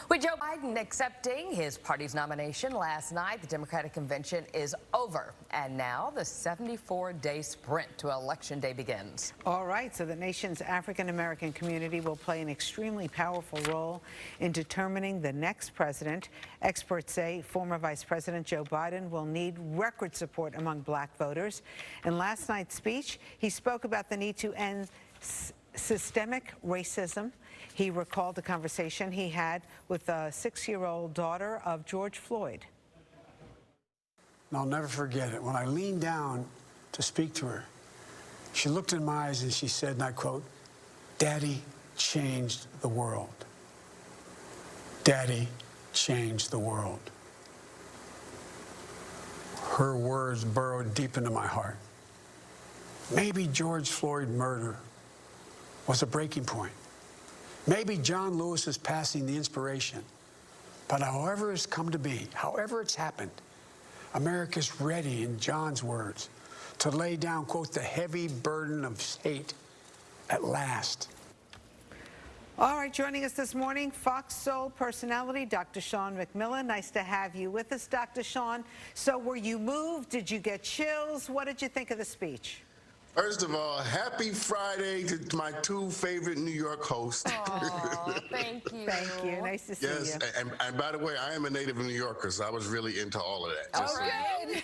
With Joe Biden accepting his party's nomination last night, the Democratic convention is over. And now the 74-day sprint to Election Day begins. All right, so the nation's African-American community will play an extremely powerful role in determining the next president. Experts say former Vice President Joe Biden will need record support among black voters. In last night's speech, he spoke about the need to end systemic racism. He recalled the conversation he had with the 6-year-old daughter of George Floyd. And I'll never forget it. When I leaned down to speak to her, she looked in my eyes and she said, and I quote, "Daddy changed the world. Daddy changed the world." Her words burrowed deep into my heart. Maybe George Floyd murder was a breaking point. Maybe John Lewis is passing the inspiration. But however it's come to be, however it's happened, America's ready, in John's words, to lay down, quote, "the heavy burden of hate at last." All right, joining us this morning, Fox Soul personality, Dr. Sean McMillan. Nice to have you with us, Dr. Sean. So were you moved? Did you get chills? What did you think of the speech? First of all, happy Friday to my two favorite New York hosts. Oh, thank you. Thank you. Nice to see you. Yes, and by the way, I am a native New Yorker, so I was really into all of that. All right.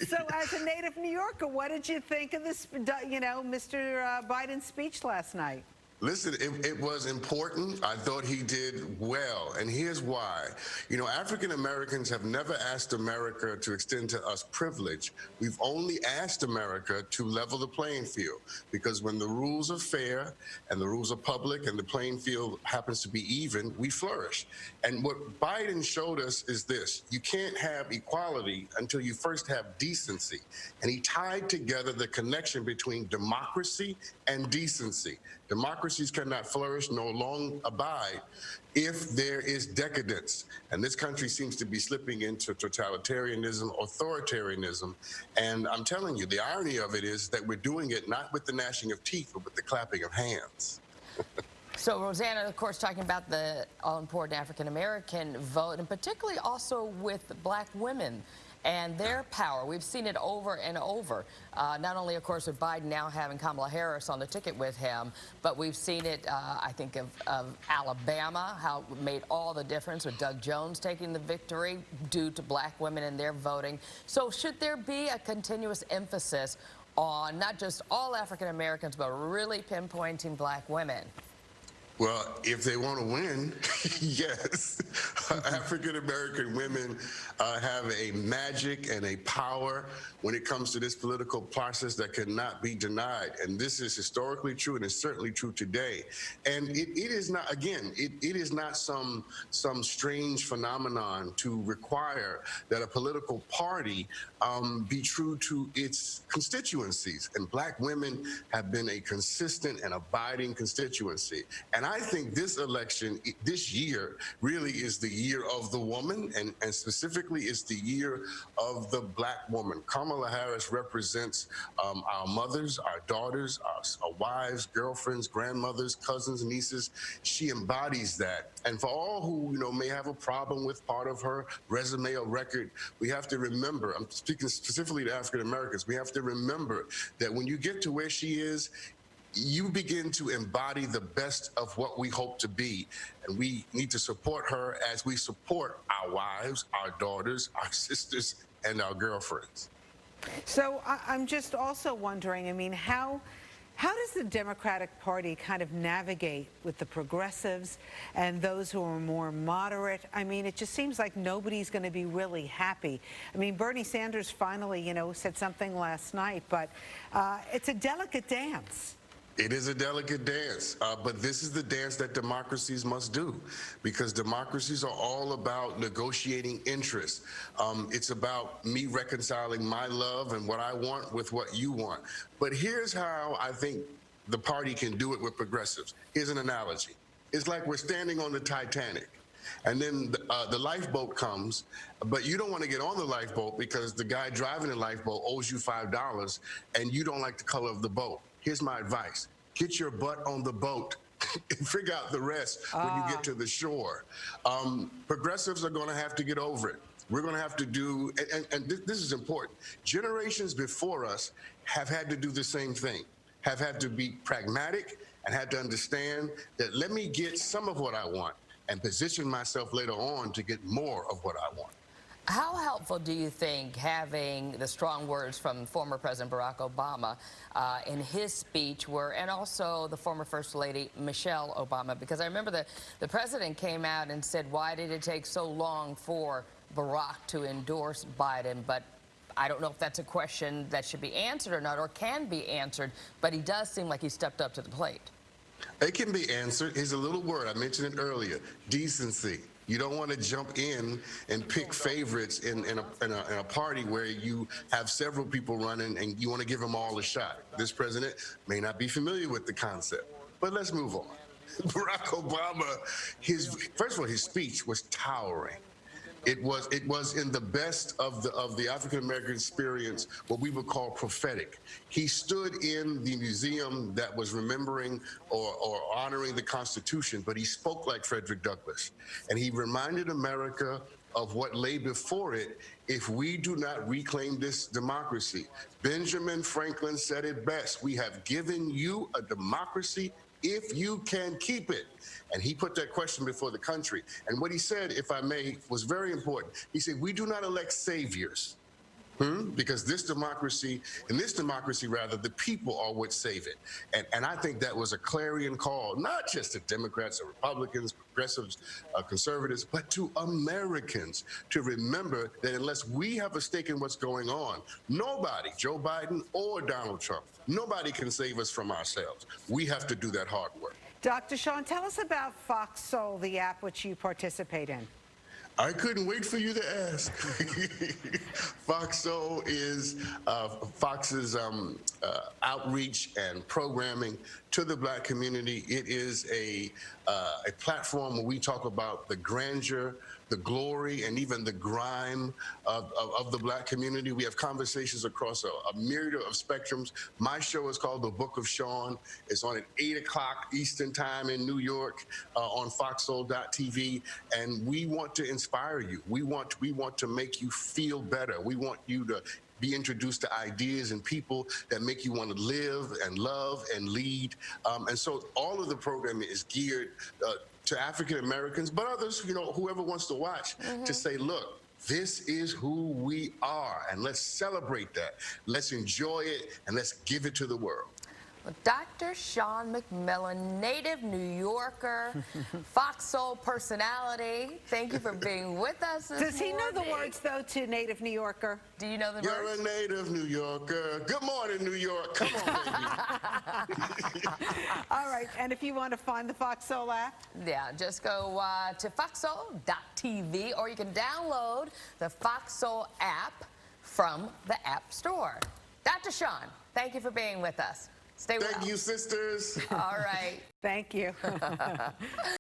So as a native New Yorker, what did you think of this, Mr. Biden's speech last night? Listen, it was important. I thought he did well, and here's why. You know, African Americans have never asked America to extend to us privilege. We've only asked America to level the playing field, because when the rules are fair and the rules are public and the playing field happens to be even, we flourish. And what Biden showed us is this: you can't have equality until you first have decency. And he tied together the connection between democracy and decency. Democracies cannot flourish nor long abide if there is decadence. And this country seems to be slipping into totalitarianism, authoritarianism. And I'm telling you, the irony of it is that we're doing it not with the gnashing of teeth, but with the clapping of hands. So Rosanna, of course, talking about the all-important African-American vote, and particularly also with black women and their power. We've seen it over and over. Not only, of course, with Biden now having Kamala Harris on the ticket with him, but we've seen it, I think, of Alabama, how it made all the difference with Doug Jones taking the victory due to black women and their voting. So should there be a continuous emphasis on not just all African Americans, but really pinpointing black women? Well, if they want to win, yes. African-American women have a magic and a power when it comes to this political process that cannot be denied. And this is historically true, and it's certainly true today. And it is not, again, it is not some strange phenomenon to require that a political party be true to its constituencies. And black women have been a consistent and abiding constituency. And I think this election, this year, really is the year of the woman, and specifically it's the year of the black woman. Kamala Harris represents our mothers, our daughters, our wives, girlfriends, grandmothers, cousins, nieces. She embodies that. And for all who may have a problem with part of her resume or record, we have to remember, I'm speaking specifically to African Americans, we have to remember that when you get to where she is, you begin to embody the best of what we hope to be. And we need to support her as we support our wives, our daughters, our sisters, and our girlfriends. So I'm just also wondering, I mean, how does the Democratic Party kind of navigate with the progressives and those who are more moderate? I mean, it just seems like nobody's going to be really happy. I mean, Bernie Sanders finally, said something last night, but it's a delicate dance. It is a delicate dance, but this is the dance that democracies must do, because democracies are all about negotiating interests. It's about me reconciling my love and what I want with what you want. But here's how I think the party can do it with progressives. Here's an analogy. It's like we're standing on the Titanic, and then the lifeboat comes, but you don't want to get on the lifeboat because the guy driving the lifeboat owes you $5 and you don't like the color of the boat. Here's my advice. Get your butt on the boat. and figure out the rest when you get to the shore. Progressives are going to have to get over it. We're going to have to do, and this is important, generations before us have had to do the same thing, have had to be pragmatic and had to understand that let me get some of what I want and position myself later on to get more of what I want. How helpful do you think having the strong words from former President Barack Obama in his speech were, and also the former First Lady Michelle Obama? Because I remember the president came out and said, why did it take so long for Barack to endorse Biden? But I don't know if that's a question that should be answered or not, or can be answered, but he does seem like he stepped up to the plate. It can be answered. Here's a little word, I mentioned it earlier, decency. You don't want to jump in and pick favorites in a party where you have several people running and you want to give them all a shot. This president may not be familiar with the concept, but let's move on. Barack Obama, first of all, his speech was towering. It was in the best of the African American experience, what we would call prophetic. He stood in the museum that was remembering or honoring the Constitution, but he spoke like Frederick Douglass, and he reminded America of what lay before it if we do not reclaim this democracy. Benjamin Franklin said it best: "We have given you a democracy if you can keep it." And he put that question before the country. And what he said, if I may, was very important. He said, we do not elect saviors, because in this democracy, rather, the people are what save it. And I think that was a clarion call, not just to Democrats or Republicans, progressives, conservatives, but to Americans to remember that unless we have a stake in what's going on, nobody, Joe Biden or Donald Trump, nobody can save us from ourselves. We have to do that hard work. Dr. Sean, tell us about Fox Soul, the app which you participate in. I couldn't wait for you to ask. Fox Soul is Fox's outreach and programming to the Black community. It is a platform where we talk about the grandeur, the glory, and even the grime of the Black community. We have conversations across a myriad of spectrums. My show is called The Book of Sean. It's on at 8 o'clock Eastern Time in New York on foxsoul.tv, and we want to inspire you. We want to make you feel better. We want you to be introduced to ideas and people that make you want to live and love and lead. And so all of the programming is geared to African Americans, but others, whoever wants to watch, to say, look, this is who we are, and let's celebrate that. Let's enjoy it, and let's give it to the world. Well, Dr. Sean McMillan, native New Yorker, Fox Soul personality, thank you for being with us this Does he know morning. the words, though, to native New Yorker? Do you know the You're words? a native New Yorker. Good morning, New York. Come on, baby. All right, and if you want to find the Fox Soul app? Yeah, just go to foxsoul.tv, or you can download the Fox Soul app from the App Store. Dr. Sean, thank you for being with us. Stay well. Thank you, sisters. All right. Thank you.